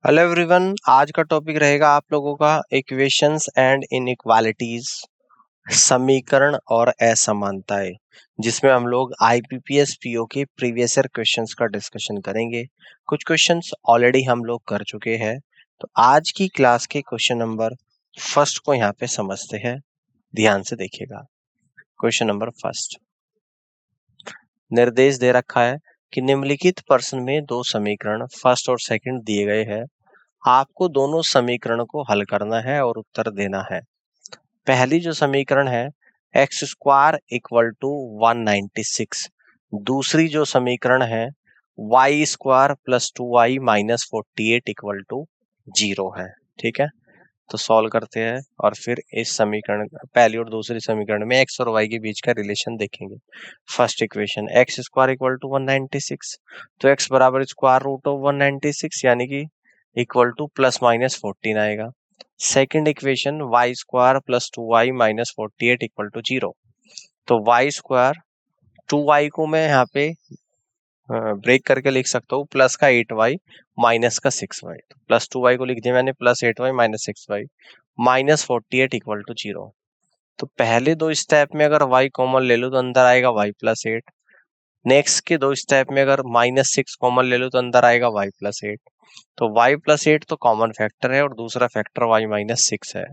Hello everyone, आज का topic रहेगा आप लोगों का इक्वेशंस एंड इनइक्वालिटीज, समीकरण और असमानताएं, जिसमें हम लोग आईपीपीएस पीओ के प्रीवियस ईयर क्वेश्चंस का डिस्कशन करेंगे। कुछ क्वेश्चंस ऑलरेडी हम लोग कर चुके हैं, तो आज की क्लास के क्वेश्चन नंबर फर्स्ट को यहाँ पे समझते हैं। ध्यान से देखिएगा। क्वेश्चन नंबर फर्स्ट, निर्देश दे रखा है कि निम्नलिखित प्रश्न में दो समीकरण फर्स्ट और सेकंड दिए गए हैं। आपको दोनों समीकरण को हल करना है और उत्तर देना है। पहली जो समीकरण है एक्स स्क्वायर इक्वल टू 196, दूसरी जो समीकरण है Y square plus 2y minus 48 equal to 0 है। ठीक है, तो सॉल्व करते हैं और फिर इस समीकरण, पहली और दूसरी समीकरण में एक्स और वाई के बीच का रिलेशन देखेंगे। First equation X square equal to 196, तो एक्स बराबर स्क्वायर रूट ऑफ 196 यानी कि इक्वल टू प्लस माइनस 14 आएगा। Second equation Y square plus 2y minus 48 equal to 0, तो वाई स्क्वायर 2y को मैं यहाँ पे ब्रेक करके लिख सकता हूँ प्लस का 8y माइनस का 6y, तो प्लस 2y को लिख दिया मैंने, plus 8y minus 6y minus 48 equal to 0। तो पहले दो स्टेप में अगर y कॉमन ले लो तो अंदर आएगा y प्लस 8। नेक्स्ट के दो स्टेप में अगर माइनस 6 कॉमन ले लो तो अंदर आएगा y प्लस 8। तो y प्लस 8 तो कॉमन फैक्टर है और दूसरा फैक्टर y माइनस 6 है,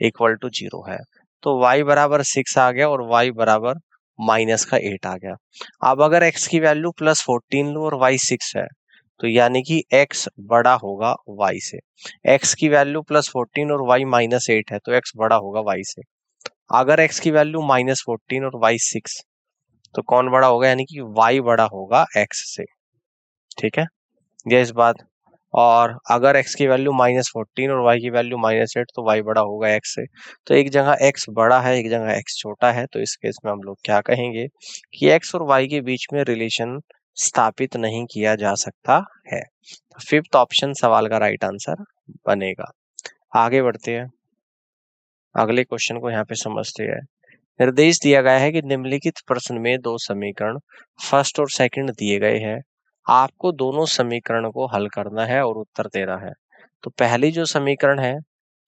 इक्वल टू 0 है। तो y बराबर 6 आ गया और y बराबर माइनस का 8 आ गया। अब अगर x की वैल्यू प्लस 14 लो और y 6 है, तो यानी कि x बड़ा होगा y से। x की वैल्यू प्लस 14 और y माइनस 8 है, तो x बड़ा होगा y से। अगर x की वैल्यू माइनस 14 और y 6, तो कौन बड़ा होगा, यानी कि y बड़ा होगा x से। ठीक है, ये इस बात। और अगर x की वैल्यू माइनस 14 और y की वैल्यू माइनस 8, तो y बड़ा होगा x से। तो एक जगह x बड़ा है, एक जगह x छोटा है, तो इस केस में हम लोग क्या कहेंगे कि x और y के बीच में रिलेशन स्थापित नहीं किया जा सकता है। फिफ्थ ऑप्शन सवाल का राइट आंसर बनेगा। आगे बढ़ते हैं, अगले क्वेश्चन को यहाँ पे समझते हैं। निर्देश दिया गया है कि निम्नलिखित प्रश्न में दो समीकरण फर्स्ट और सेकंड दिए गए हैं। आपको दोनों समीकरण को हल करना है और उत्तर देना है। तो पहली जो समीकरण है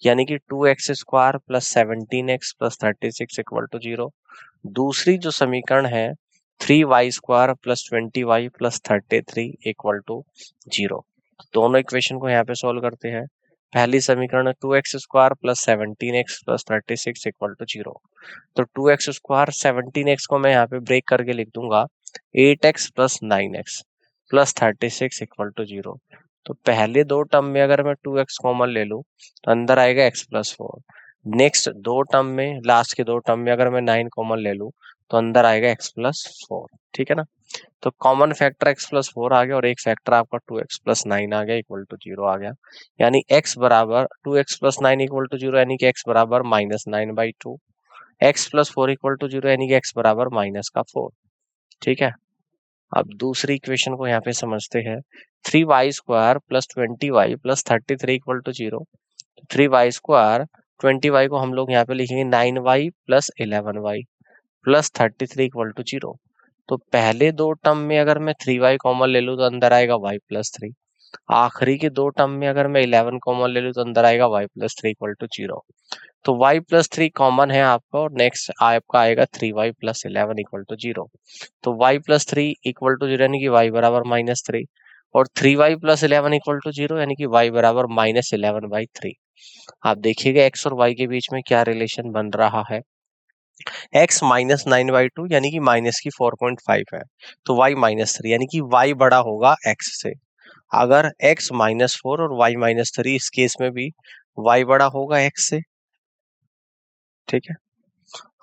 यानी कि 2x square plus 17x plus 36 equal to 0, दूसरी जो समीकरण है 3y square plus 20y plus 33 equal to 0। दोनों इक्वेशन को यहाँ पे सोल्व करते हैं। पहली समीकरण 2x square plus 17x plus 36 equal to 0, तो 2x स्क्वायर 17x को मैं यहाँ पे ब्रेक करके लिख दूंगा 8x plus 9x plus 36 equal to 0। तो पहले दो टर्म में अगर मैं 2x कॉमन ले लूँ तो अंदर आएगा x प्लस 4। नेक्स्ट दो टर्म में, लास्ट के दो टर्म में अगर मैं 9 कॉमन ले लूँ तो अंदर आएगा x प्लस 4। ठीक है ना, तो कॉमन फैक्टर x प्लस 4 आ गया और एक फैक्टर आपका 2x प्लस 9 आ गया, इक्वल टू 0 आ गया। यानी x बराबर 2x प्लस 9 इक्वल टू 0, यानी कि x बराबर minus 9/2। x plus 4 equal to 0 यानी कि x बराबर माइनस का 4। ठीक है, अब दूसरी इक्वेशन को यहाँ पे समझते हैं। 3y square plus 20y plus 33 equal to 0, 3y square 20y को हम लोग यहाँ पे लिखेंगे 9y plus 11y plus 33 equal to 0। तो पहले दो टर्म में अगर मैं 3y कॉमन ले लूँ तो अंदर आएगा y प्लस 3। आखिरी के दो टर्म में अगर मैं 11 कॉमन ले लूँ तो अंदर आएगा y प्लस 3 इक्वल टू 0। तो y प्लस 3 कॉमन है आपका और नेक्स्ट आपका आएगा 3y प्लस 11 इक्वल टू 0। तो y प्लस 3 इक्वल टू 0 यानी कि y बराबर माइनस 3, और 3y प्लस 11 इक्वल टू 0 यानी कि y बराबर माइनस 11/3। आप देखिएगा x और y के बीच में क्या रिलेशन बन रहा है। x माइनस 9/2 यानी कि माइनस की 4.5 है, तो y माइनस 3 यानी कि y बड़ा होगा x से। अगर x माइनस 4 और y माइनस 3, इस केस में भी y बड़ा होगा x से। ठीक है,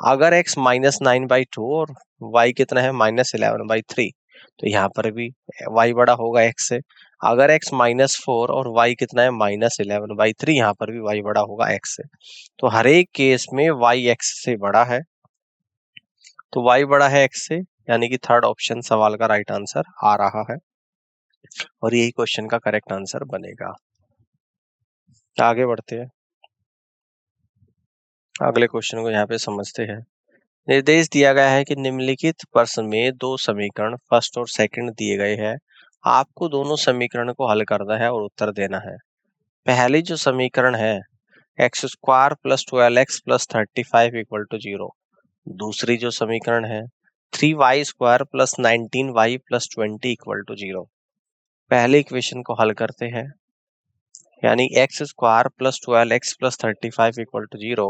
अगर x माइनस 9/2 और y कितना है माइनस 11/3, तो यहाँ पर भी y बड़ा होगा x से। अगर x माइनस 4 और y कितना है माइनस 11/3, यहाँ पर भी y बड़ा होगा x से। तो हर एक केस में y x से बड़ा है, तो y बड़ा है x से, यानी कि थर्ड ऑप्शन सवाल का राइट आंसर आ रहा है और यही क्वेश्चन का करेक्ट आंसर बनेगा। आगे बढ़ते हैं, अगले क्वेश्चन को यहाँ पे समझते हैं। निर्देश दिया गया है कि निम्नलिखित प्रश्न में दो समीकरण फर्स्ट और सेकंड दिए गए हैं। आपको दोनों समीकरण को हल करना है और उत्तर देना है। पहली जो समीकरण है x square plus 12x plus 35 equal to 0। दूसरी जो समीकरण है 3y square plus 19y plus 20 equal to 0। पहले इक्वेशन को हल करते हैं, यानी x square plus 12x plus 35 equal to 0।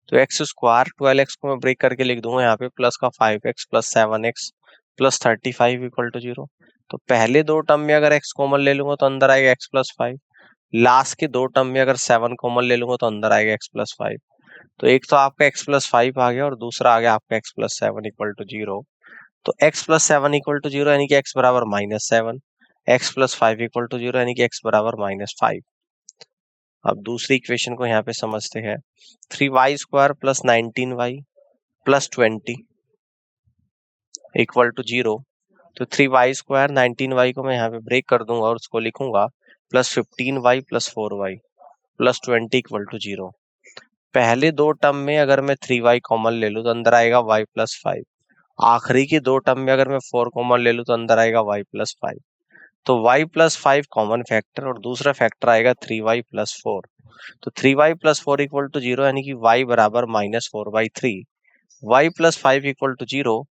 तो एक्स स्क्वायर 12x को मैं ब्रेक करके लिख दूंगा यहाँ पे, प्लस का 5x plus 7x plus 35 equal to 0। तो पहले दो टर्म में अगर x कॉमन ले लूंगा तो अंदर आएगा x प्लस 5। लास्ट के दो टर्म में अगर 7 कॉमन ले लूंगा तो अंदर आएगा x प्लस 5। तो एक तो आपका x प्लस 5 आ गया और दूसरा आ गया आपका x प्लस 7 इक्वल टू 0। तो x प्लस 7 इक्वल टू 0 यानी कि x बराबर -7, x प्लस 5 इक्वल टू 0 यानी कि x बराबर -5। अब दूसरी इक्वेशन को यहाँ पे समझते हैं, 3y square plus 19y plus 20 equal to 0। तो 3y स्क्वायर 19y को मैं यहाँ पे ब्रेक कर दूंगा और उसको लिखूंगा plus 15y plus 4y plus 20 equal to 0। पहले दो टर्म में अगर मैं 3y कॉमन ले लूँ तो अंदर आएगा y प्लस 5। आखिरी की दो टर्म में अगर मैं 4 कॉमन ले लूँ तो अंदर आएगा y प्लस 5। तो y प्लस 5 कॉमन फैक्टर और दूसरा फैक्टर आएगा 3y प्लस 4। तो 3y प्लस 4 इक्वल टू 0 यानी कि y बराबर -4/3। y प्लस 5 इक्वल टू 0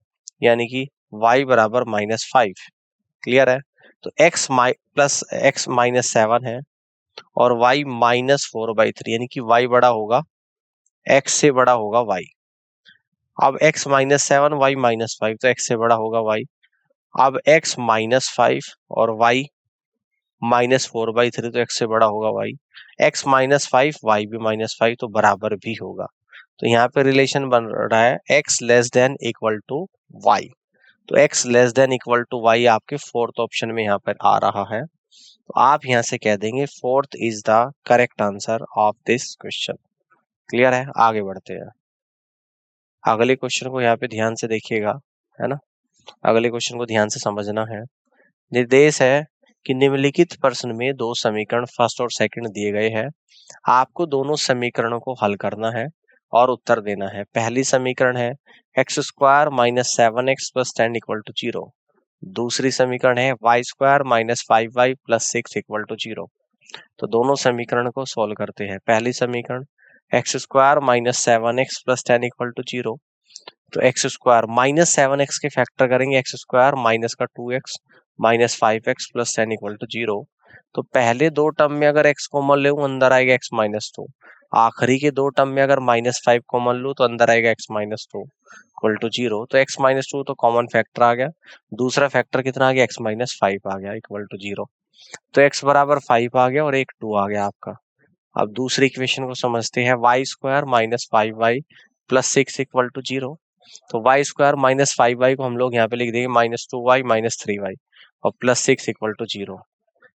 यानी कि y बराबर -5। क्लियर है? तो x प्लस x -7 है और y -4/3 यानी कि y बड़ा होगा, x से बड़ा होगा y। अब x -7 y -5 तो x से बड़ा होगा y। अब x -5 और y -4/3 तो x से बड़ा होगा y। x -5 y भी -5 तो बराबर भी होगा। तो यहाँ पे रिलेशन बन रहा है x less than equal to y। तो x less than equal to y आपके फोर्थ ऑप्शन में यहाँ पर आ रहा है। तो आप यहाँ से कह देंगे fourth is the correct answer of this question. Clear है? आगे बढ़ते हैं। अगले क्वेश्चन को यहाँ पे ध्यान से देखिएगा, है ना। अगले क्वेश्चन को ध्यान से समझना है। निर्देश है कि निम्नलिखित प्रश्न में दो समीकरण फर्स्ट और सेकंड दिए गए हैं। आपको दोनों समीकरणों को हल करना है और उत्तर देना है। पहली समीकरण है x square -7x plus 10 equal to 0। दूसरी समीकरण है Y square -5y plus 6 equal to 0। तो दोनों समीकरण को सोल्व करते हैं। पहली समीकरण X square -7x plus 10 equal to 0। तो एक्स स्क्वायर -7x के फैक्टर करेंगे, एक्स स्क्वायर माइनस का 2x -5x plus 10 equal to 0। तो पहले दो टर्म में अगर x कॉमन ले अंदर आएगा x -2। आखिरी के दो टर्म में अगर -5 कॉमन लूँ तो अंदर आएगा x -2 इक्वल टू 0। तो x -2 तो कॉमन फैक्टर आ गया, दूसरा फैक्टर कितना आ गया x -5 आ गया इक्वल टू 0। तो x बराबर 5 आ गया और एक 2 आ गया आपका। अब दूसरी इक्वेशन को समझते हैं, Y square -5y plus 6 equal to 0। तो वाई स्क्वायर -5y को हम लोग यहाँ पे लिख देंगे -2y -3y और प्लस 6 इक्वल टू 0।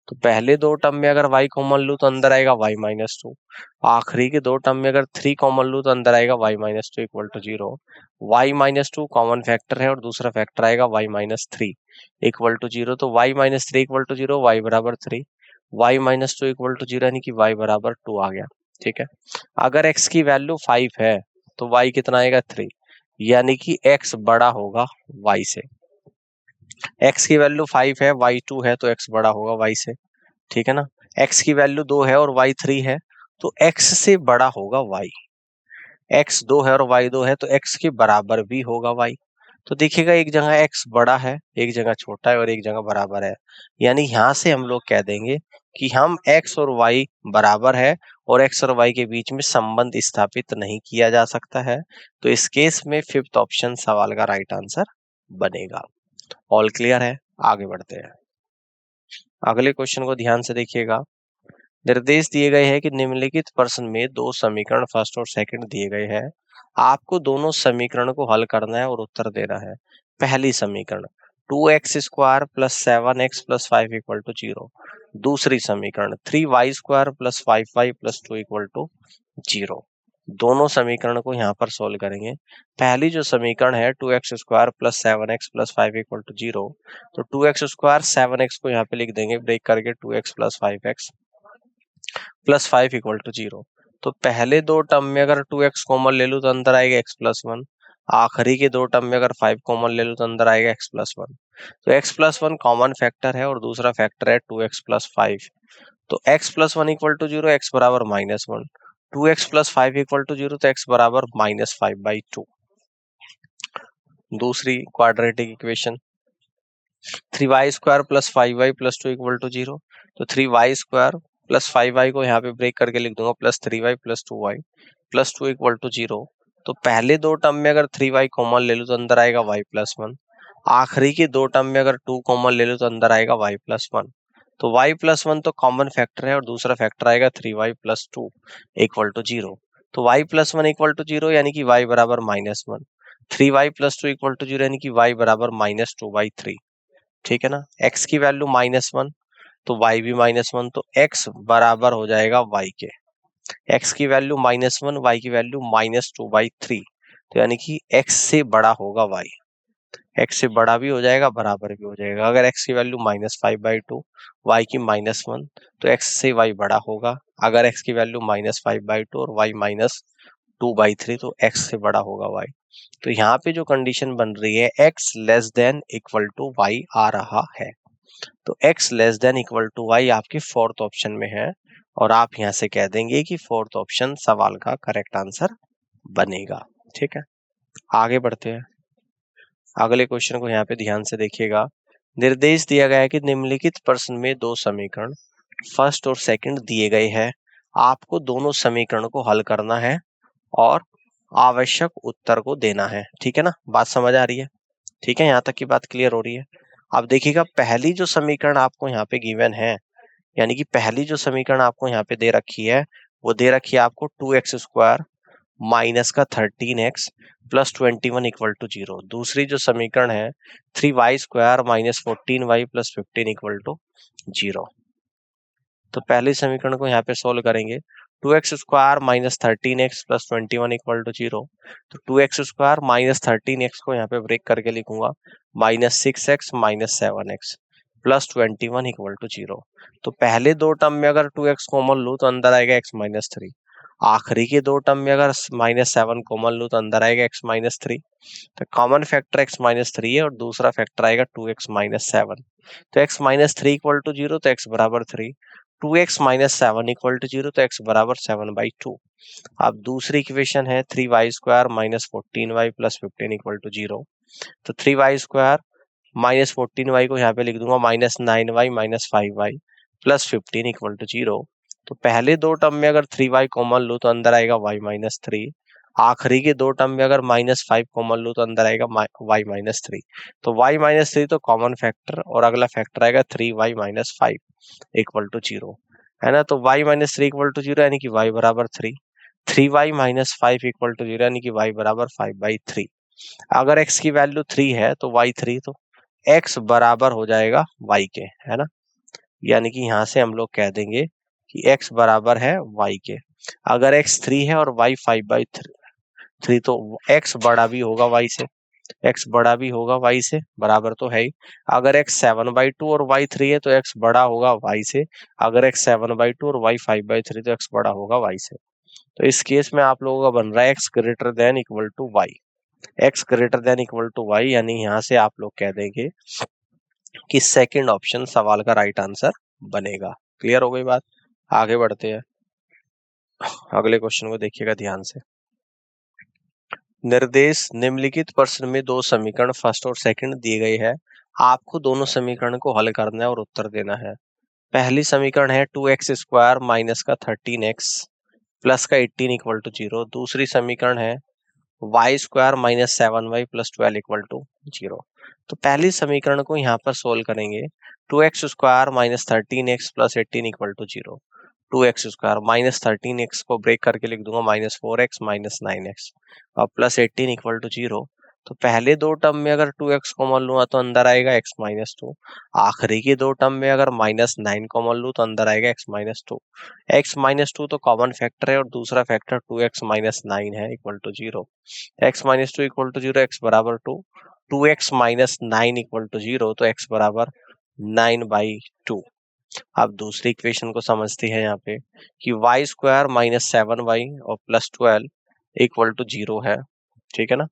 तो पहले दो टर्म में अगर y कॉमन लूँ तो अंदर आएगा y -2। आखिरी के दो टर्म में अगर 3 कॉमन लूँ तो अंदर आएगा y -2 equal to 0। y -2 common factor है और दूसरा फैक्टर आएगा y -3 इक्वल टू 0। तो y -3 इक्वल टू 0, y बराबर 3, y -2 इक्वल टू 0 यानी कि y बराबर 2 आ गया। ठीक है, अगर x की वैल्यू 5 है तो y कितना आएगा 3, यानी कि x बड़ा होगा y से। x की वैल्यू 5 है, y 2 है तो x बड़ा होगा y से। ठीक है ना, x की वैल्यू 2 है और y 3 है तो x से बड़ा होगा y। x 2 है और y 2 है तो x के बराबर भी होगा y। तो देखिएगा एक जगह x बड़ा है, एक जगह छोटा है और एक जगह बराबर है। यानी यहाँ से हम लोग कह देंगे कि हम x और y बराबर है और x और y के बीच में संबंध स्थापित नहीं किया जा सकता है। तो इस केस में फिफ्थ ऑप्शन सवाल का राइट आंसर बनेगा। ऑल क्लियर है? आगे बढ़ते हैं। अगले क्वेश्चन को ध्यान से देखिएगा। निर्देश दिए गए हैं कि निम्नलिखित प्रश्न में दो समीकरण फर्स्ट और सेकंड दिए गए हैं। आपको दोनों समीकरण को हल करना है और उत्तर देना है। पहली समीकरण 2x square plus 7x plus 5 equal to 0। दूसरी समीकरण 3y square plus 5y plus 2 equal to 0। दोनों समीकरण को यहाँ पर सोल्व करेंगे। पहली जो समीकरण है 2x square plus 7x plus 5 equal to 0। तो 2x स्क्वायर 7x को यहाँ पे लिख देंगे ब्रेक करके 2x plus 5x plus 5 equal to 0। तो पहले दो टर्म में अगर 2x कॉमन ले लूँ तो अंदर आएगा x प्लस 1। आखिरी के दो टर्म में अगर 5 कॉमन ले लूँ तो अंदर आएगा x प्लस 1। तो x प्लस 1 कॉमन फैक्टर है और दूसरा फैक्टर है 2x प्लस 5। तो x plus 1 equal to 0, x बराबर -1, 2x प्लस 5 इक्वल टू 0, तो x बराबर -5/2। दूसरी quadratic equation 3y² plus 5y plus 2 equal to 0, तो 3y² प्लस 5y को यहाँ पे ब्रेक करके लिख दूंगा plus 3y plus 2y plus 2 equal to 0। तो पहले दो टर्म में अगर 3y कॉमन ले लूँ तो अंदर आएगा y प्लस 1, आखिरी के दो टर्म में अगर 2 कॉमन ले लूँ तो अंदर आएगा y प्लस 1। तो y प्लस 1 तो कॉमन फैक्टर है और दूसरा फैक्टर आएगा 3y प्लस 2 इक्वल टू 0। तो y प्लस 1 इक्वल टू 0 यानी कि y बराबर -1, 3y प्लस 2 इक्वल टू 0 यानी कि y बराबर -2/3। ठीक है ना, x की वैल्यू -1 तो y भी -1, तो x बराबर हो जाएगा y के। x की वैल्यू -1, y की वैल्यू -2/3, तो यानी कि x से बड़ा होगा y। x से बड़ा भी हो जाएगा, बराबर भी हो जाएगा। अगर x की वैल्यू -5/2, y की -1, तो x से y बड़ा होगा। अगर x की वैल्यू -5/2 और y -2/3, तो x से बड़ा होगा y। तो यहाँ पे जो कंडीशन बन रही है x less than equal to y आ रहा है। तो x less than equal to y आपके फोर्थ ऑप्शन में है और आप यहाँ से कह देंगे कि फोर्थ ऑप्शन सवाल का करेक्ट आंसर बनेगा। ठीक है, आगे बढ़ते हैं। अगले क्वेश्चन को यहाँ पे ध्यान से देखिएगा। निर्देश दिया गया है कि निम्नलिखित प्रश्न में दो समीकरण फर्स्ट और सेकंड दिए गए हैं। आपको दोनों समीकरण को हल करना है और आवश्यक उत्तर को देना है। ठीक है ना, बात समझ आ रही है? ठीक है, यहाँ तक की बात क्लियर हो रही है। अब देखिएगा, पहली जो समीकरण आपको यहाँ पे गिवन है, यानी कि पहली जो समीकरण आपको यहाँ पे दे रखी है, वो दे रखी है आपको 2x² माइनस का 13x प्लस 21 इक्वल टू 0। दूसरी जो समीकरण है 3y² minus 14y plus 15 equal to 0। तो पहले समीकरण को यहाँ पे सोल्व करेंगे। 2x² minus 13x plus 21 equal to 0। तो 2x² माइनस 13x को यहाँ पे ब्रेक करके लिखूंगा -6x minus 7x plus 21 equal to 0। तो पहले दो टर्म में अगर 2x कॉमन लूँ तो अंदर आएगा x माइनस 3। आखिरी के दो टर्म में अगर -7 कॉमन लूँ तो अंदर आएगा x माइनस 3। तो कॉमन फैक्टर x माइनस 3 है और दूसरा फैक्टर आएगा 2x माइनस 7। तो x माइनस 3 इक्वल टू 0, तो x बराबर 3। 2x माइनस 7 इक्वल टू 0, तो x बराबर 7/2। अब दूसरी इक्वेशन है 3y² minus 14y plus 15 equal to 0। तो 3y² माइनस 14y को यहाँ पे लिख दूंगा -9y minus 5y plus 15 equal to 0। तो पहले दो टर्म में अगर 3y कॉमन लो तो अंदर आएगा y माइनस 3। आखिरी के दो टर्म में अगर -5 कॉमन लो तो अंदर आएगा y माइनस 3। तो y माइनस 3 तो कॉमन फैक्टर और अगला फैक्टर आएगा 3y माइनस 5 इक्वल टू 0, है ना। तो y माइनस 3 इक्वल टू 0 यानी कि y बराबर 3। 3y माइनस 5 इक्वल टू 0 यानी कि y बराबर 5/3। अगर x की वैल्यू 3 है तो y 3, तो x बराबर हो जाएगा y के, है ना। यानी कि यहाँ से हम लोग कह देंगे कि x बराबर है y के। अगर x 3 है और y 5/3, तो x बड़ा भी होगा y से, x बड़ा भी होगा y से, बराबर तो है ही। अगर x 7/2 और y 3 है तो x बड़ा होगा y से। अगर x 7/2 और y 5/3 तो x बड़ा होगा y से। तो इस केस में आप लोगों का बन रहा है x greater than equal to y। x greater than equal to y, यानी यहाँ से आप लोग कह देंगे कि सेकंड ऑप्शन सवाल का राइट आंसर बनेगा। क्लियर हो गई बात? आगे बढ़ते हैं, अगले क्वेश्चन को देखिएगा ध्यान से। निर्देश निम्नलिखित प्रश्न में दो समीकरण फर्स्ट और सेकंड दिए गए हैं। आपको दोनों समीकरण को हल करना है और उत्तर देना है। पहली समीकरण है 2x² माइनस का 13x प्लस का 18 इक्वल टू 0। दूसरी समीकरण है y² minus 7y plus 12 equal to 0। तो पहली समीकरण को यहाँ पर सोल्व करेंगे। 2x² minus 13x plus 18 equal to 0। 2x² minus 13x को ब्रेक करके लिख दूंगा -4x माइनस 9x और प्लस 18 इक्वल टू 0। तो पहले दो टर्म में अगर 2x कॉमन लूँ तो अंदर आएगा x माइनस 2। आखिरी के दो टर्म में अगर -9 कॉमन लूँ तो अंदर आएगा x माइनस 2। x माइनस 2 तो कॉमन फैक्टर है और दूसरा फैक्टर 2x माइनस 9 है equal to 0। x minus 2 equal to 0, x बराबर 2। 2x माइनस 9 इक्वल टू 0, तो x बराबर 9/2। अब दूसरी इक्वेशन को समझते हैं यहाँ पे कि y² माइनस 7y और प्लस 12 इक्वल टू 0 है। ठीक है ना,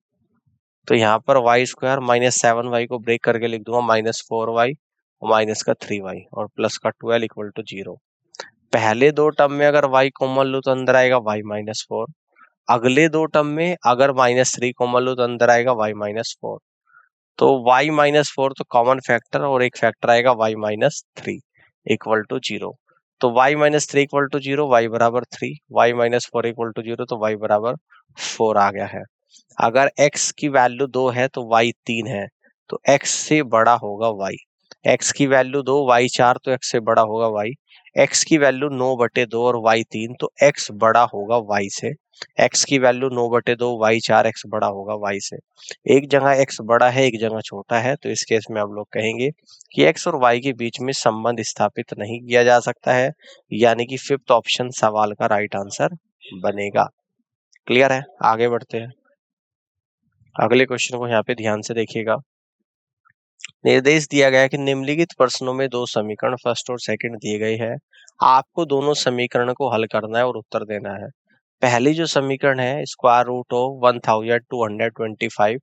तो यहाँ पर y² माइनस 7y को ब्रेक करके लिख दूंगा -4y और माइनस का 3y और प्लस का 12 इक्वल टू 0। पहले दो टर्म में अगर y कॉमन लो तो अंदर आएगा y माइनस 4। अगले दो टर्म में अगर -3 कॉमन लो तो अंदर आएगा y माइनस 4। तो y माइनस 4 तो कॉमन फैक्टर और एक फैक्टर आएगा y माइनस 3 इक्वल टू 0। तो y minus 3 equal to 0, y बराबर 3, y माइनस 4 इक्वल टू 0, तो y बराबर 4 आ गया है। अगर x की वैल्यू 2 है तो y 3 है, तो x से बड़ा होगा y। x की वैल्यू 2, y 4, तो x से बड़ा होगा y। x की वैल्यू 9/2 और y 3, तो x बड़ा होगा y से। x की वैल्यू 9/2, y 4, x बड़ा होगा y से। एक जगह x बड़ा है, एक जगह छोटा है, तो इस केस में हम लोग कहेंगे कि x और y के बीच में संबंध स्थापित नहीं किया जा सकता है, यानी कि फिफ्थ ऑप्शन सवाल का राइट आंसर बनेगा। क्लियर है? आगे बढ़ते हैं। अगले क्वेश्चन को यहाँ पे ध्यान से देखिएगा। निर्देश दिया गया है कि निम्नलिखित प्रश्नों में दो समीकरण फर्स्ट और सेकंड दिए गए हैं। आपको दोनों समीकरण को हल करना है और उत्तर देना है। पहली जो समीकरण है, square root of 1225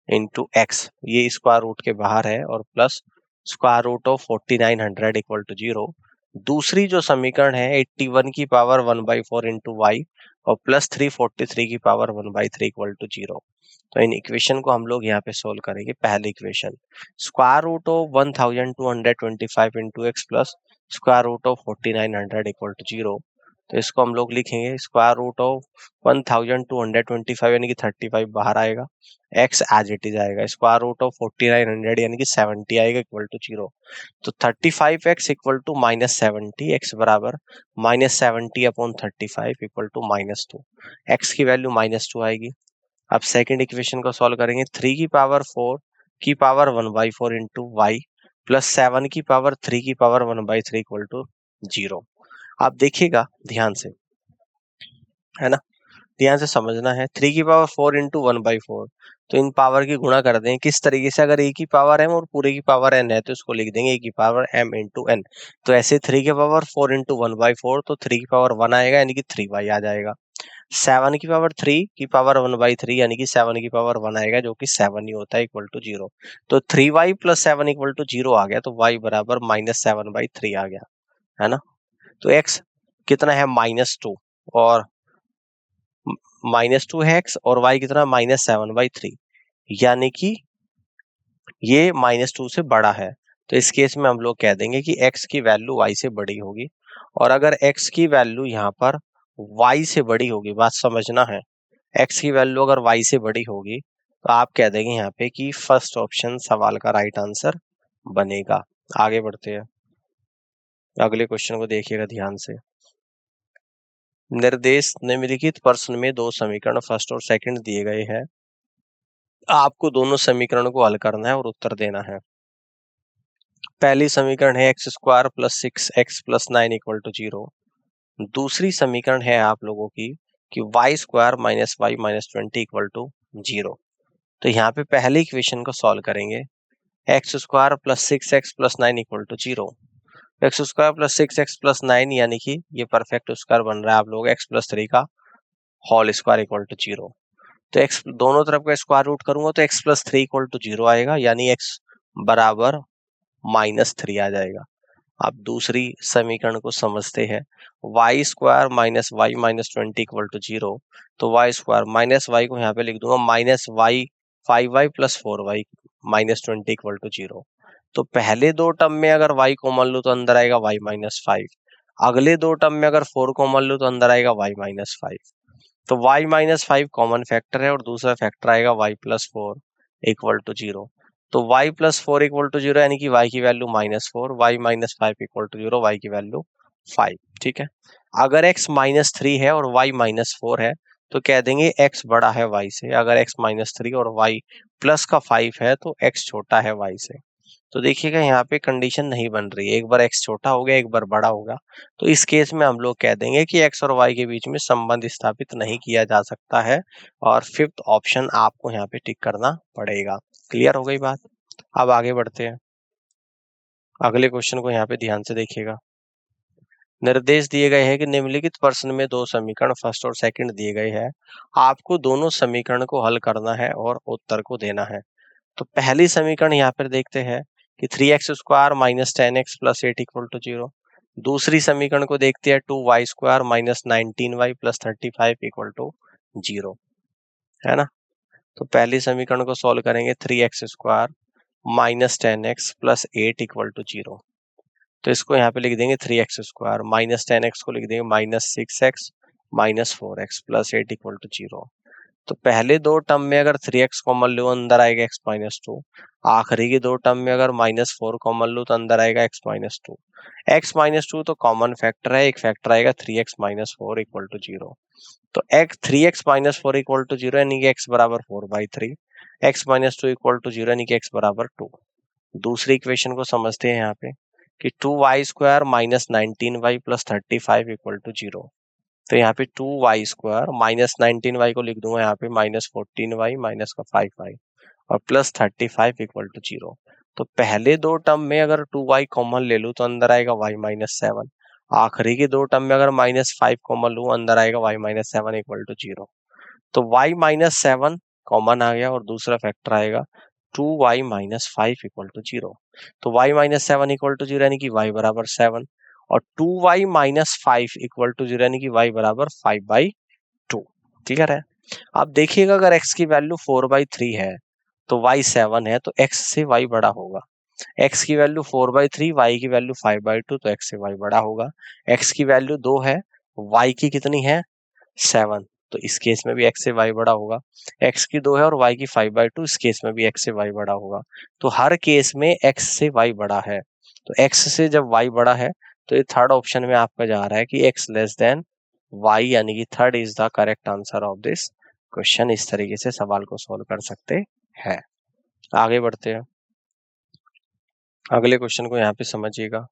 into x, ये स्क्वायर रूट के बाहर है, और plus square root of 4900 equal to 0। दूसरी जो समीकरण है 81 की पावर 1/4 इंटू वाई और प्लस 343 की पावर 1/3 इक्वल टू 0। तो इन इक्वेशन को हम लोग यहाँ पे सोल्व करेंगे। पहली equation, square root of 1225 into x plus square root of 4900 equal to 0। तो इसको हम लोग लिखेंगे स्क्वायर रूट ऑफ 1225 यानी कि 35 बाहर आएगा, x एज इट इज आएगा, स्क्वायर रूट ऑफ 4900 यानी कि 70 आएगा इक्वल टू 0। तो 35x इक्वल टू -70, x बराबर -70 अपॉन 35 इक्वल टू -2, x की वैल्यू -2 आएगी। अब सेकंड इक्वेशन को सॉल्व करेंगे, 3 की पावर 4 की पावर 1/4 इंटू वाई प्लस 7 की पावर 3 की पावर 1/3 इक्वल टू 0। आप देखिएगा ध्यान से, है ना, ध्यान से समझना है। 3 की पावर 4 इंटू 1/4, तो इन पावर की गुणा कर दें किस तरीके से, अगर a की पावर m और पूरे की पावर n है तो इसको लिख देंगे a की पावर m इंटू n। तो ऐसे 3 की पावर 4 इंटू 1/4, तो 3 की पावर 1 आएगा यानी कि 3y आ जाएगा। 7 की पावर 3 की पावर 1/3 यानी कि 7 की पावर 1 आएगा, जो कि 7 ही होता है इक्वल टू 0। तो 3y प्लस 7 इक्वल टू 0 आ गया, तो y बराबर -7/3 आ गया, है ना। तो x कितना है, -2, और -2 है x, और y कितना, -7/3, यानी कि ये -2 से बड़ा है। तो इस केस में हम लोग कह देंगे कि x की वैल्यू y से बड़ी होगी। और अगर x की वैल्यू यहाँ पर y से बड़ी होगी, बात समझना है, x की वैल्यू अगर y से बड़ी होगी तो आप कह देंगे यहाँ पे कि फर्स्ट ऑप्शन सवाल का राइट आंसर बनेगा। आगे बढ़ते हैं, अगले क्वेश्चन को देखिएगा ध्यान से। निर्देश, निम्नलिखित प्रश्न में दो समीकरण फर्स्ट और सेकंड दिए गए हैं। आपको दोनों समीकरण को हल करना है और उत्तर देना है। पहली समीकरण है x square plus 6x plus 9 equal to 0। दूसरी समीकरण है आप लोगों की कि y स्क्वायर minus y minus 20 equal to 0। तो यहाँ पे पहले इक्वेशन को सॉल्व करेंगे, x square plus 6x plus 9 equal to 0। X square plus 6x plus 9 यानी कि ये परफेक्ट स्क्वायर बन रहा है आप लोग x प्लस 3 का होल स्क्वायर इक्वल टू 0। तो x दोनों तरफ का स्क्वायर रूट करूंगा तो x प्लस 3 इक्वल टू 0 आएगा, यानी x बराबर -3 आ जाएगा। अब दूसरी समीकरण को समझते हैं, Y square minus y minus 20 equal to 0। तो वाई स्क्वायर माइनस वाई को यहाँ पे लिख दूंगा minus y 5y plus 4y minus 20 equal to 0। तो पहले दो टर्म में अगर y कॉमन लो तो अंदर आएगा y माइनस 5, अगले दो टर्म में अगर 4 कॉमन लो तो अंदर आएगा y माइनस 5। तो y माइनस 5 कॉमन फैक्टर है और दूसरा फैक्टर आएगा y प्लस 4 इक्वल टू 0। तो y प्लस 4 इक्वल टू 0 यानी कि y की value -4, y minus 5 equal to 0, y की वैल्यू 5। ठीक है, अगर x -3 है और y -4 है तो कह देंगे x बड़ा है y से। अगर x -3 और y प्लस का 5 है तो x छोटा है y से। तो देखिएगा यहाँ पे कंडीशन नहीं बन रही है, एक बार x छोटा हो गया, एक बार बड़ा होगा। तो इस केस में हम लोग कह देंगे कि x और y के बीच में संबंध स्थापित नहीं किया जा सकता है, और फिफ्थ ऑप्शन आपको यहाँ पे टिक करना पड़ेगा। क्लियर हो गई बात? अब आगे बढ़ते हैं, अगले क्वेश्चन को यहाँ पे ध्यान से देखिएगा। निर्देश दिए गए हैं कि निम्नलिखित प्रश्न में दो समीकरण फर्स्ट और सेकंड दिए गए हैं। आपको दोनों समीकरण को हल करना है और उत्तर को देना है। तो पहली समीकरण यहाँ पर देखते हैं कि 3x square minus 10x plus 8 equal to 0। दूसरी समीकरण को देखते हैं, 2y² minus 19y plus 35 equal to 0, है ना। तो पहली समीकरण को सॉल्व करेंगे, 3x² minus 10x plus 8 equal to 0। तो इसको यहाँ पे लिख देंगे 3x² माइनस 10x को लिख देंगे minus 6x minus 4x plus 8 equal to 0। तो पहले दो टर्म में अगर 3x कॉमन लो अंदर आएगा x माइनस 2, आखिरी के दो टर्म में अगर माइनस 4 कॉमन लो तो अंदर आएगा x माइनस 2। x माइनस 2 तो कॉमन फैक्टर है, एक फैक्टर आएगा 3x माइनस 4 इक्वल टू 0। तो 3x माइनस 4 इक्वल टू 0 यानी कि x बराबर 4/3, x माइनस 2 इक्वल टू 0 यानी कि x बराबर 2। दूसरी इक्वेशन को समझते हैं यहाँ पे कि 2y² minus 19y plus 35 equal to 0। तो यहाँ पे 2y² माइनस 19y को लिख दूंगा यहाँ पे माइनस 14y माइनस का 5y और प्लस 35 इक्वल टू 0। तो पहले दो टर्म में अगर 2y कॉमन ले लूँ तो अंदर आएगा y माइनस 7, आखिरी के दो टर्म में अगर माइनस 5 कॉमन लूँ अंदर आएगा y माइनस 7 इक्वल टू 0। तो y माइनस 7 कॉमन आ गया और दूसरा फैक्टर आएगा 2y माइनस 5 इक्वल टू 0। तो y माइनस 7 इक्वल टू 0 यानी कि y बराबर 7 और 2y माइनस 5 इक्वल टू 0 यानी कि y बराबर 5/2। क्लियर है। अब देखिएगा अगर x की वैल्यू 4/3 है तो y 7 है, तो x से y बड़ा होगा। x की वैल्यू 4/3, y की वैल्यू 5/2, तो x से y बड़ा होगा। x की वैल्यू 2 है, y की कितनी है 7, तो इस केस में भी x से y बड़ा होगा। x की 2 है और y की 5/2, इस केस में भी x से y बड़ा होगा। तो हर केस में x से y बड़ा है। तो x से जब y बड़ा है तो ये थर्ड ऑप्शन में आपका जा रहा है कि x लेस देन y, यानी कि third is the correct answer of this question. इस तरीके से सवाल को सॉल्व कर सकते हैं। आगे बढ़ते हैं, अगले क्वेश्चन को यहाँ पे समझिएगा।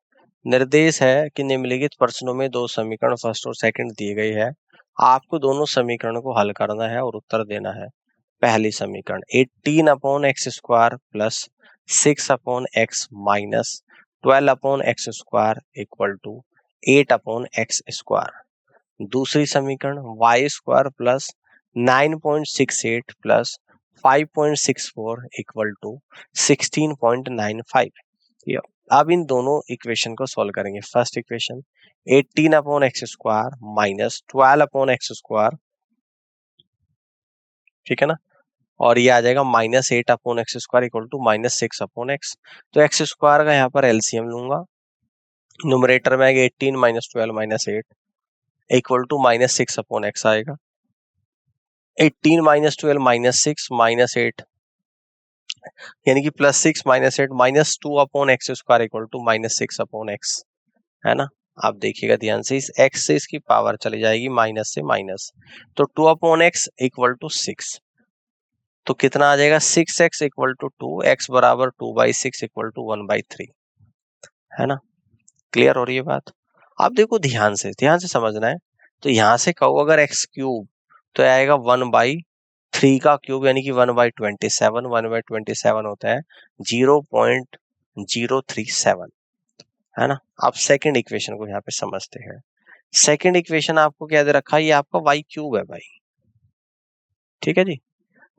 निर्देश है कि निम्नलिखित प्रश्नों में दो समीकरण फर्स्ट और सेकंड दिए गए हैं, आपको दोनों समीकरणों को हल करना है और उत्तर देना है। पहली समीकरण 18/x² plus 6/x minus 12/x² equal to 8/x²। दूसरी समीकरण y² plus 9.68 plus 5.64 equal to 16.95। अब इन दोनों इक्वेशन को सॉल्व करेंगे। First equation 18/x² minus 12/x², ठीक है ना, और ये आ जाएगा minus 8/x² equal to minus 6/x। तो x² का यहाँ पर एलसीएम लूंगा, न्यूमरेटर में आएगा 18 minus 12 minus 8 equal to minus 6/x आएगा। 18 माइनस 12 माइनस 6 माइनस 8 यानी कि plus 6 minus 8 minus 2/x² equal to minus 6/x, है ना। आप देखिएगा ध्यान से, इस x से इसकी पावर चली जाएगी माइनस से माइनस, तो 2/x इक्वल टू 6, तो कितना आ जाएगा 6x इक्वल टू 2, x बराबर 2/6 इक्वल टू 1/3, है ना। क्लियर हो रही है बात। अब देखो ध्यान से समझना है। तो यहां से कहो अगर x³ तो आएगा 1/3 का क्यूब यानी कि 1/27, 1/27 होता है 0.037, है ना। अब सेकंड इक्वेशन को यहाँ पे समझते हैं। सेकंड इक्वेशन आपको क्या दे रखा है, ये आपका y³ है भाई, ठीक है जी।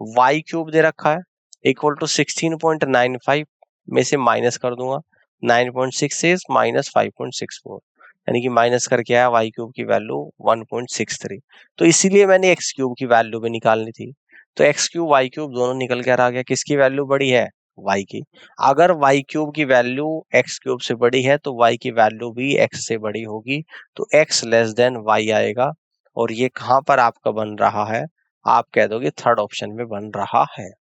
y³ दे रखा है इक्वल टू 16.95 में से माइनस कर दूंगा 9.6 माइनस 5.64, यानी कि माइनस करके आया y³ की वैल्यू 1.63। तो इसीलिए मैंने x³ की वैल्यू भी निकालनी थी। तो x³ y³ दोनों निकल कर आ गया, किसकी वैल्यू बड़ी है y की। अगर y³ की वैल्यू x³ से बड़ी है तो y की वैल्यू भी x से बड़ी होगी, तो x लेस देन y आएगा। और ये कहां पर आपका बन रहा है, आप कह दोगे थर्ड ऑप्शन में बन रहा है।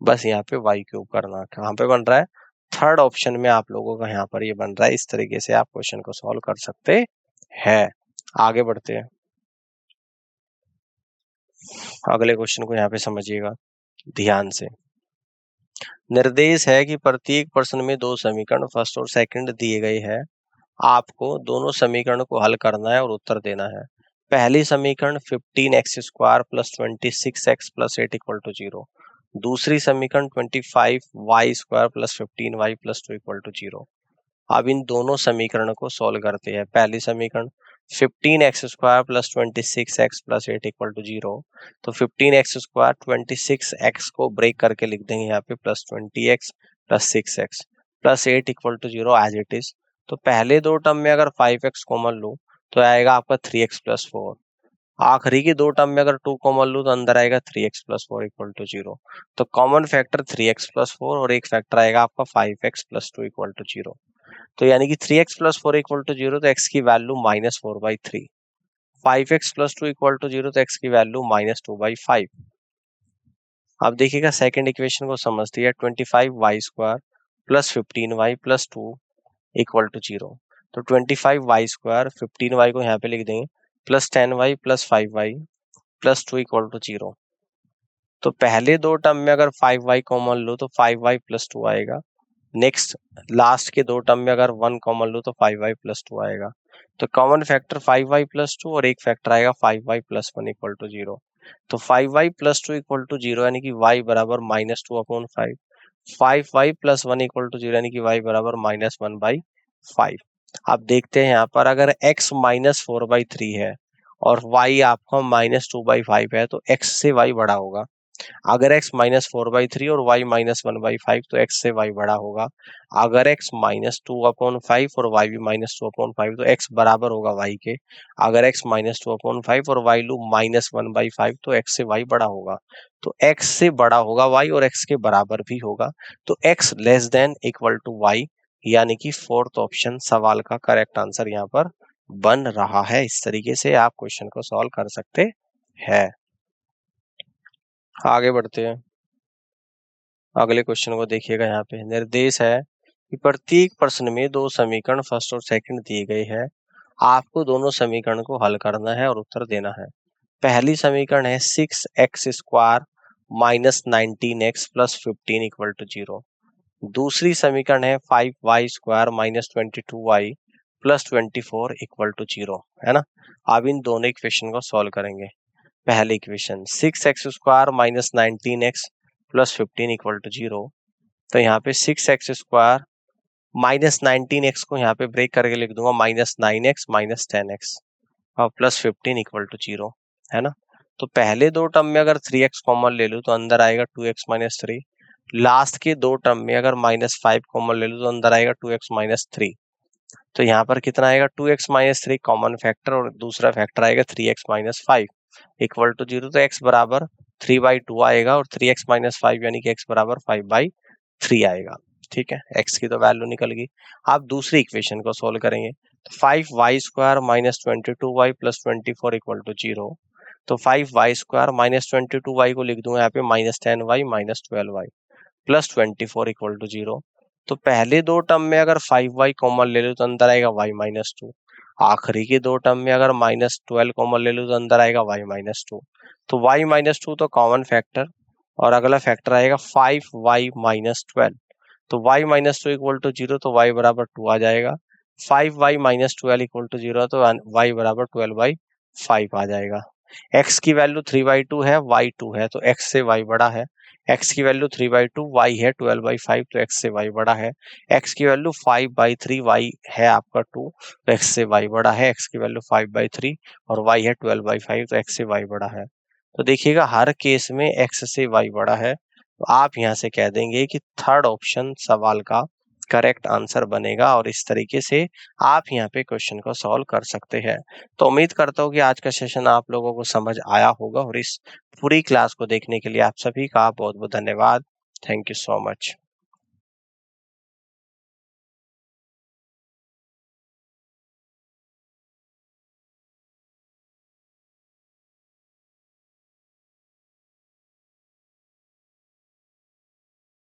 बस यहाँ पे y³ करना, कहाँ पे बन रहा है, थर्ड ऑप्शन में आप लोगों का यहाँ पर ये बन रहा है। इस तरीके से आप क्वेश्चन को सॉल्व कर सकते हैं। आगे बढ़ते हैं, अगले क्वेश्चन को यहाँ पे समझिएगा ध्यान से। निर्देश है कि प्रत्येक प्रश्न में दो समीकरण फर्स्ट और सेकंड दिए गए हैं, आपको दोनों समीकरणों को हल करना है और उत्तर देना है। पहली समीकरण 15x² plus 26x plus 8 equal to 0। दूसरी समीकरण 25y² plus 15y plus 2 equal to 0। अब इन दोनों समीकरणों को सॉल्व करते हैं। पहली समीकरण 15x² plus 26x plus 8 equal to 0। तो 15x² 26x को ब्रेक करके लिख देंगे यहाँ पे plus 20x plus 6x plus 8 equal to 0 as it is. तो पहले दो टर्म में अगर 5x कॉमन लो तो आएगा आपका 3x प्लस 4। आखिरी की दो टर्म में अगर 2 कॉमन लो तो अंदर आएगा 3x प्लस 4 इक्वल टू 0। तो कॉमन फैक्टर 3x प्लस 4 और एक फैक्टर आएगा आपका 5x प्लस 2 इक्वल टू 0। तो यानी कि 3x प्लस 4 इक्वल टू 0, तो x की value -4/3। 5x plus 2 equal to 0, तो x की वैल्यू -2/5। अब देखिएगा सेकंड इक्वेशन को समझते हैं। 25y² plus 15y plus 2 equal to 0। तो 25y² 15y को यहाँ पे लिख देंगे plus 10y plus 5y plus 2 equal to 0। तो पहले दो टर्म में अगर 5y कॉमन लो तो 5y प्लस 2 आएगा। नेक्स्ट लास्ट के दो टर्म में अगर 1 कॉमन लो तो 5y प्लस 2 आएगा। तो कॉमन फैक्टर 5y प्लस 2 और एक फैक्टर आएगा 5y प्लस 1 इक्वल टू 0। तो 5y प्लस 2 इक्वल टू 0 यानी कि y बराबर -2/5। 5y प्लस 1 इक्वल टू 0 यानी कि y बराबर -1/5। आप देखते हैं यहाँ पर अगर x -4/3 है और y आपका -2/5 है तो x से y बड़ा होगा। अगर x -4/3 और y -1/5 तो x से y बड़ा होगा। अगर x -2/5 और y भी -2/5 तो x बराबर होगा y के। अगर x -2/5 और y लूँ -1/5 तो x से y बड़ा होगा। तो x से बड़ा होगा y और x के बराबर भी होगा। तो x less than equal to y, यानी कि फोर्थ ऑप्शन सवाल का करेक्ट आंसर यहाँ पर बन रहा है। इस तरीके से आप क्वेश्चन को सॉल्व कर सकते हैं। आगे बढ़ते हैं। अगले क्वेश्चन को देखिएगा। यहाँ पे निर्देश है कि प्रत्येक प्रश्न में दो समीकरण फर्स्ट और सेकंड दिए गए हैं। आपको दोनों समीकरण को हल करना है और उत्तर देना है। पहली समीकरण है 6x² minus 19x plus 15 equal to 0। दूसरी समीकरण है 5y² minus 22y plus 24 equal to 0, है ना। अब इन दोनों इक्वेशन को सॉल्व करेंगे। पहले equation 6x² minus 19x plus 15 equal to 0। तो यहाँ पे 6x² माइनस 19x को यहाँ पे ब्रेक करके लिख दूंगा -9x माइनस 10x और प्लस 15 इक्वल टू 0, है ना। तो पहले दो टर्म में अगर 3x कॉमन ले लूँ तो अंदर आएगा 2x माइनस 3। लास्ट के दो टर्म में अगर -5 कॉमन ले लूँ तो अंदर आएगा 2x माइनस 3। तो यहाँ पर कितना आएगा 2x माइनस 3 कॉमन फैक्टर और दूसरा फैक्टर आएगा 3x माइनस 5 इक्वल टू 0। तो x बराबर 3/2 आएगा और 3x माइनस 5 यानी कि x बराबर 5/3 आएगा। ठीक है, x की तो वैल्यू निकल गई। आप दूसरी इक्वेशन को सोल्व करेंगे। तो 5y² minus 22y plus 24 equal to 0। तो 5y² माइनस 22y को लिख दूंगा यहाँ पे -10y minus 12y plus 24 equal to 0। तो पहले दो टर्म में अगर 5y कॉमन ले लो तो अंदर आएगा y माइनस 2। आखिरी के दो टर्म में अगर -12 कॉमन ले लो तो अंदर आएगा y माइनस 2। तो y माइनस 2 तो कॉमन फैक्टर और अगला फैक्टर आएगा 5y माइनस 12। तो y माइनस 2 इक्वल टू 0, तो y बराबर 2 आ जाएगा। 5y माइनस 12 इक्वल टू 0 तो y बराबर 12/5 आ जाएगा। x की वैल्यू 3/2 है, y 2 है, तो x से y बड़ा है। x की वैल्यू 3/2, y है 12/5, तो x से y बड़ा है। x की वैल्यू 5/3, y है आपका 2, तो x से y बड़ा है। x की वैल्यू 5/3 और y है 12/5, तो x से y बड़ा है। तो देखिएगा हर केस में x से y बड़ा है। तो आप यहाँ से कह देंगे कि थर्ड ऑप्शन सवाल का करेक्ट आंसर बनेगा और इस तरीके से आप यहाँ पे क्वेश्चन को सॉल्व कर सकते हैं। तो उम्मीद करता हूँ कि आज का सेशन आप लोगों को समझ आया होगा और इस पूरी क्लास को देखने के लिए आप सभी का बहुत बहुत धन्यवाद। Thank you so much.